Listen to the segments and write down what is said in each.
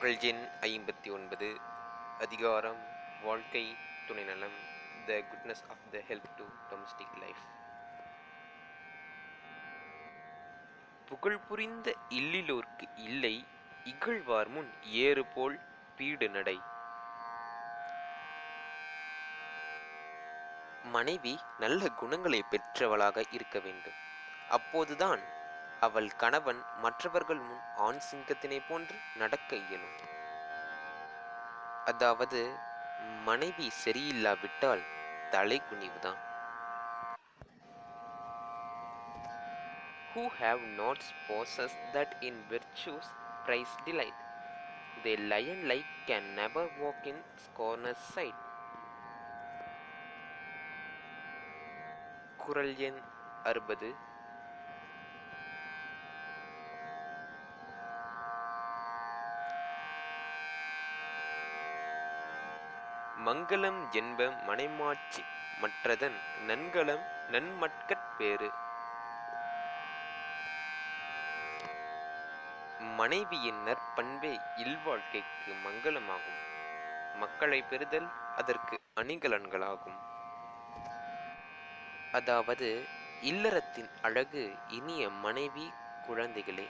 குறள் எண் 59. அதிகாரம் வாழ்க்கை துணைநலம். The goodness of the help to domestic life. புகழ் புரிந்த இல்லிலோர்க்கு இல்லை இகழ்வார் முன் ஏறு போல் பீடு நடை. மனைவி நல்ல குணங்களை பெற்றவளாக இருக்க வேண்டும். அப்போதுதான் அவள் கணவன் மற்றவர்கள் முன் ஆண் சிங்கத்தினை போன்று நடக்க இயலும். அதாவது மனைவி சரியில்லாவிட்டால் தலை குனிவுதான். Who have not spouses that in virtues prize delight, they lion like can never walk in scorners sight. குறள் எண் 60. மங்களம் என்ப மனைமாட்சி மற்றதன் நன்கலம் நன்மட்கட் பேறு. மனைவியின் நற்பண்பே இல்வாழ்க்கைக்கு மங்களமாகும். மக்களை பெறுதல் அதற்கு அணிகலன்களாகும். அதாவது இல்லறத்தின் அழகு இனிய மனைவி குழந்தைகளே.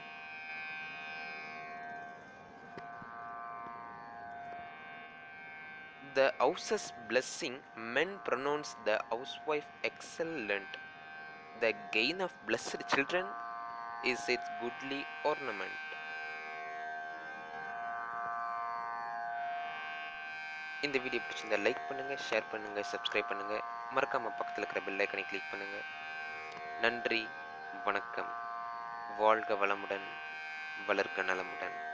The house's blessing, men pronounce the housewife excel-lent. The gain of blessed children is its goodly ornament. இந்த வீடியோ பிடிச்சிருந்தா லைக் பண்ணுங்க, ஷேர் பண்ணுங்க, சப்ஸ்கிரைப் பண்ணுங்க. மறக்காம பக்கத்தில் இருக்கிற பெல் ஐக்கனை கிளிக் பண்ணுங்க. நன்றி, வணக்கம். வாழ்க வளமுடன், வளர்க நலமுடன்.